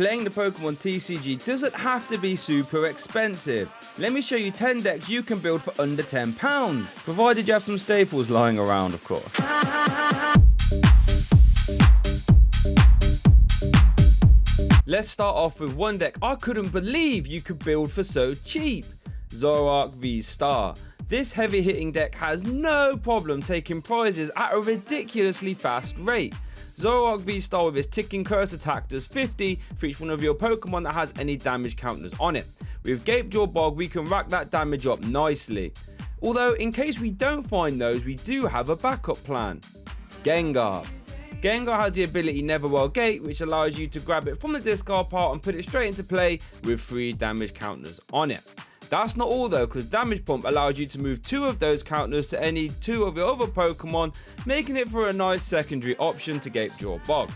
Playing the Pokemon TCG doesn't have to be super expensive. Let me show you 10 decks you can build for under £10, provided you have some staples lying around, of course. Let's start off with one deck I couldn't believe you could build for so cheap. Zoroark Vstar. This heavy hitting deck has no problem taking prizes at a ridiculously fast rate. Zoroark Vstar with its ticking curse attack does 50 for each one of your Pokemon that has any damage counters on it. With Gapejaw Bog we can rack that damage up nicely. Although in case we don't find those, we do have a backup plan. Gengar. Gengar has the ability Netherworld Gate, which allows you to grab it from the discard pile and put it straight into play with 3 damage counters on it. That's not all though, because Damage Pump allows you to move 2 of those counters to any 2 of your other Pokemon, making it for a nice secondary option to Gapejaw Bog.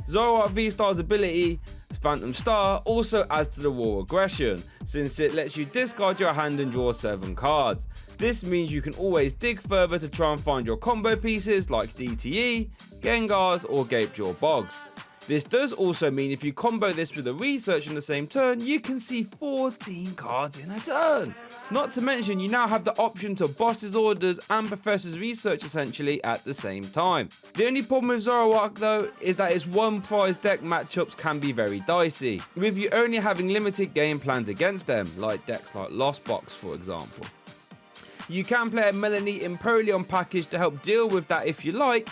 Zoroark Vstar's ability, Phantom Star, also adds to the raw aggression, since it lets you discard your hand and draw 7 cards. This means you can always dig further to try and find your combo pieces like DTE, Gengars or Gapejaw Bogs. This does also mean if you combo this with a research on the same turn, you can see 14 cards in a turn. Not to mention you now have the option to boss his orders and Professor's research essentially at the same time. The only problem with Zoroark though is that its one prize deck matchups can be very dicey, with you only having limited game plans against them, like decks like Lost Box for example. You can play a Melanie Empoleon package to help deal with that if you like,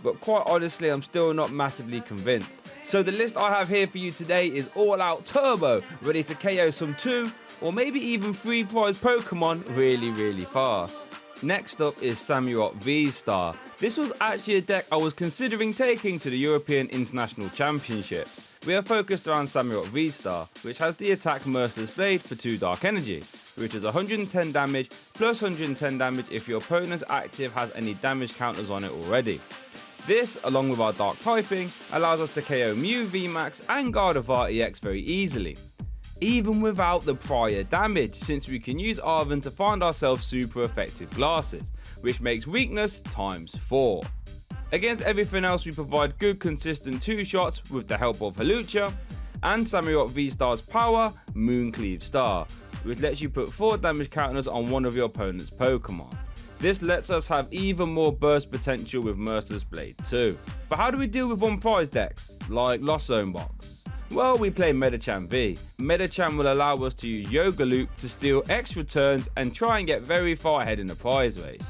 but quite honestly I'm still not massively convinced. So the list I have here for you today is all out turbo, ready to KO some 2 or maybe even 3 prize Pokemon really fast. Next up is Zoroark Vstar. This was actually a deck I was considering taking to the European International Championships. We are focused around Zoroark Vstar, which has the attack Merciless Blade for 2 Dark Energy, which is 110 damage plus 110 damage if your opponent's active has any damage counters on it already. This, along with our Dark typing, allows us to KO Mew VMAX and Gardevoir EX very easily, even without the prior damage, since we can use Arven to find ourselves super effective glasses, which makes weakness times 4. Against everything else we provide good consistent 2 shots with the help of Hawlucha, and Zoroark Vstar's power, Mooncleave Star, which lets you put 4 damage counters on one of your opponent's Pokemon. This lets us have even more burst potential with Merciless Blade too. But how do we deal with one prize decks, like Lost Zone Box? Well, we play Medicham V. Medicham will allow us to use Yoga Loop to steal extra turns and try and get very far ahead in the prize race.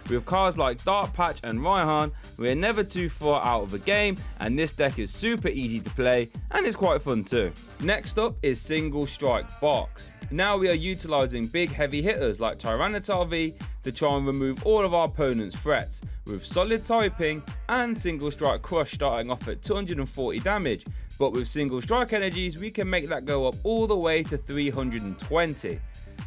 With cards like Dark Patch and Raihan, we are never too far out of the game, and this deck is super easy to play and it's quite fun too. Next up is Single Strike Box. Now we are utilising big heavy hitters like Tyranitar V to try and remove all of our opponent's threats, with solid typing and Single Strike Crush starting off at 240 damage, but with Single Strike energies we can make that go up all the way to 320.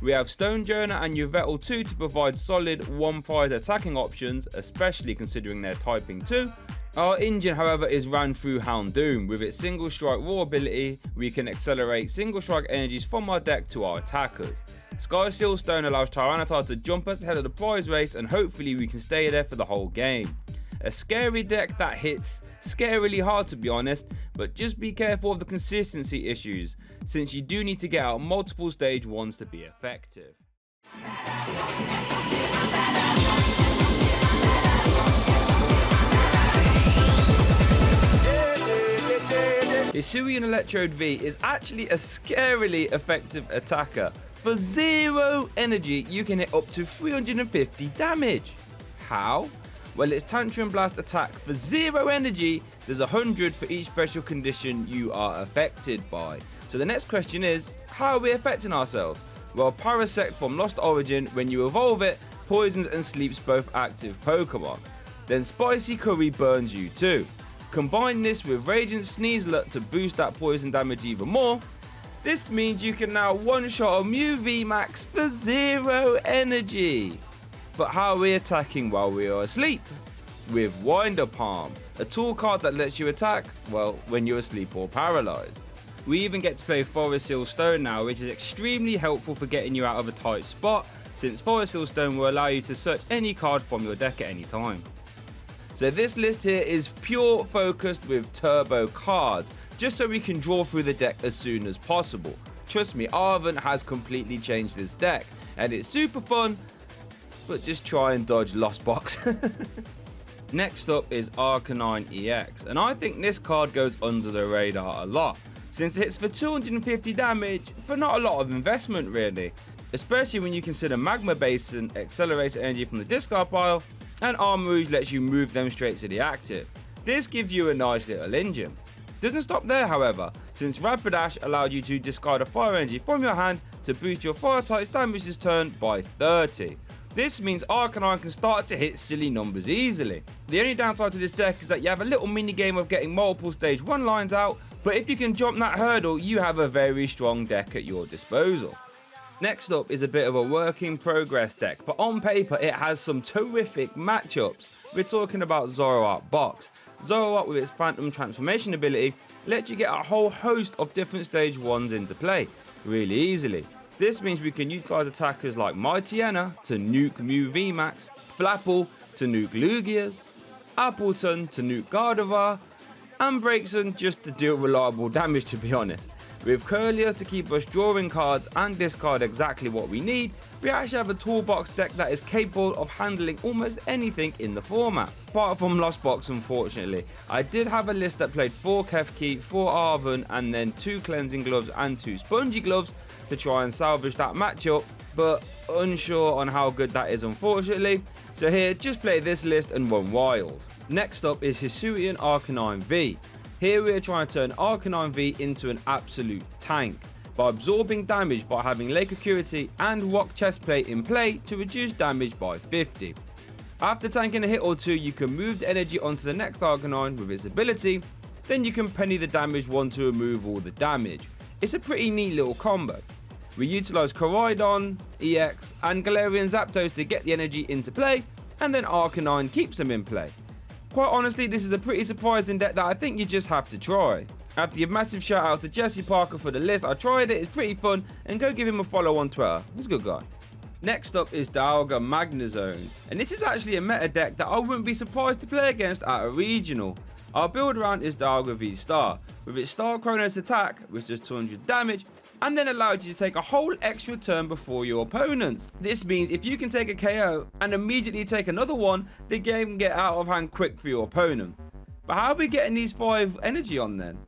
We have Stonjourner and Yveltal 2 to provide solid 1 prize attacking options, especially considering their typing too. Our engine however is ran through Houndoom. With its Single Strike Raw ability, we can accelerate Single Strike energies from our deck to our attackers. Sky Seal Stone allows Tyranitar to jump us ahead of the prize race, and hopefully we can stay there for the whole game. A scary deck that hits scarily hard to be honest, but just be careful of the consistency issues, since you do need to get out multiple stage 1s to be effective. Hisuian Electrode V is actually a scarily effective attacker. For 0 energy, you can hit up to 350 damage. How? Well, its Tantrum Blast attack for 0 energy does 100 for each special condition you are affected by. So the next question is, how are we affecting ourselves? Well, Parasect from Lost Origin, when you evolve it, poisons and sleeps both active Pokemon. Then Spicy Curry burns you too. Combine this with Radiant Sneasler to boost that poison damage even more. This means you can now one-shot a Mew VMAX for 0 energy. But how are we attacking while we are asleep? With Winder Palm, a tool card that lets you attack, well, when you're asleep or paralysed. We even get to play Forest Seal Stone now, which is extremely helpful for getting you out of a tight spot, since Forest Seal Stone will allow you to search any card from your deck at any time. So this list here is pure focused with turbo cards, just so we can draw through the deck as soon as possible. Trust me, Arven has completely changed this deck, and it's super fun, but just try and dodge Lost Box. Next up is Arcanine EX, and I think this card goes under the radar a lot, since it hits for 250 damage for not a lot of investment really, especially when you consider Magma Basin accelerates energy from the discard pile, and Armourouge lets you move them straight to the active. This gives you a nice little engine. Doesn't stop there however, since Rapidash allowed you to discard a fire energy from your hand to boost your fire type's damage this turn by 30. This means Arcanine can start to hit silly numbers easily. The only downside to this deck is that you have a little mini game of getting multiple stage 1 lines out, but if you can jump that hurdle, you have a very strong deck at your disposal. Next up is a bit of a work in progress deck, but on paper it has some terrific matchups. We're talking about Zoroark Box. Zoroark with its Phantom Transformation ability lets you get a whole host of different stage 1s into play really easily. This means we can utilize attackers like Mightyena to nuke Mew VMAX, Flapple to nuke Lugias, Appleton to nuke Gardevoir, and Braixen just to deal reliable damage to be honest. With Curlier to keep us drawing cards and discard exactly what we need, we actually have a toolbox deck that is capable of handling almost anything in the format. Apart from Lost Box unfortunately. I did have a list that played 4 Kefki, 4 Arven, and then 2 Cleansing Gloves and 2 Spongy Gloves to try and salvage that matchup, but unsure on how good that is unfortunately. So here, just play this list and run wild. Next up is Hisuian Arcanine V. Here we are trying to turn Arcanine V into an absolute tank by absorbing damage by having Lake Acuity and Rock Chestplate in play to reduce damage by 50. After tanking a hit or two, you can move the energy onto the next Arcanine with its ability, then you can penny the damaged one to remove all the damage. It's a pretty neat little combo. We utilise Koraidon EX and Galarian Zapdos to get the energy into play, and then Arcanine keeps them in play. Quite honestly, this is a pretty surprising deck that I think you just have to try. I have to give massive shout out to Jesse Parker for the list. I tried it, it's pretty fun, and go give him a follow on Twitter. He's a good guy. Next up is Dialga Magnezone, and this is actually a meta deck that I wouldn't be surprised to play against at a regional. Our build around is Dialga Vstar, with its Star Chronos attack, which does 200 damage, and then allows you to take a whole extra turn before your opponents. This means if you can take a KO and immediately take another one, the game can get out of hand quick for your opponent. But how are we getting these 5 energy on then?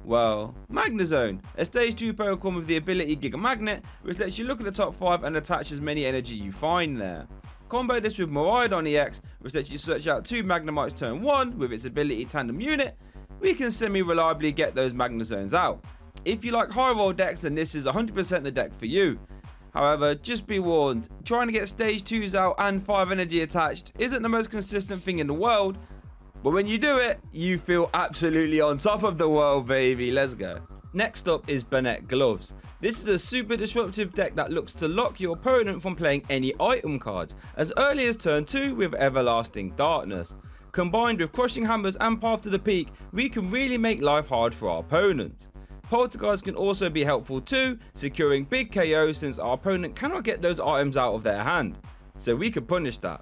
Well, Magnezone, a stage 2 Pokemon with the ability Giga Magnet, which lets you look at the top 5 and attach as many energy you find there. Combo this with Miraidon EX, which lets you search out 2 Magnemites turn 1 with its ability Tandem Unit. We can semi-reliably get those Magnezones out. If you like high roll decks, then this is 100% the deck for you. However, just be warned, trying to get stage 2s out and 5 energy attached isn't the most consistent thing in the world, but when you do it, you feel absolutely on top of the world, baby. Let's go. Next up is Burnette Gloves. This is a super disruptive deck that looks to lock your opponent from playing any item cards as early as turn 2 with Everlasting Darkness. Combined with Crushing Hammers and Path to the Peak, we can really make life hard for our opponents. Poltergeist can also be helpful too, securing big KOs since our opponent cannot get those items out of their hand, so we can punish that.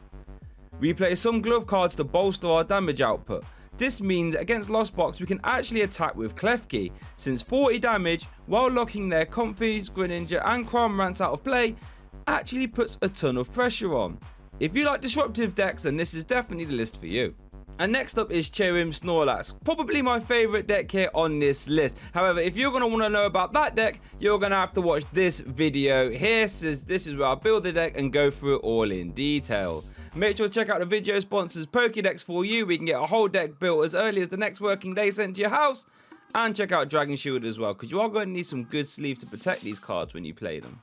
We play some glove cards to bolster our damage output. This means against Lost Box we can actually attack with Klefki, since 40 damage while locking their Comfeys, Greninja and Cramorant out of play actually puts a ton of pressure on. If you like disruptive decks, then this is definitely the list for you. And next up is Cherim Snorlax, probably my favourite deck here on this list. However, if you're going to want to know about that deck, you're going to have to watch this video here, since this is where I build the deck and go through it all in detail. Make sure to check out the video sponsors Pokédex for you. We can get a whole deck built as early as the next working day sent to your house. And check out Dragon Shield as well, because you are going to need some good sleeves to protect these cards when you play them.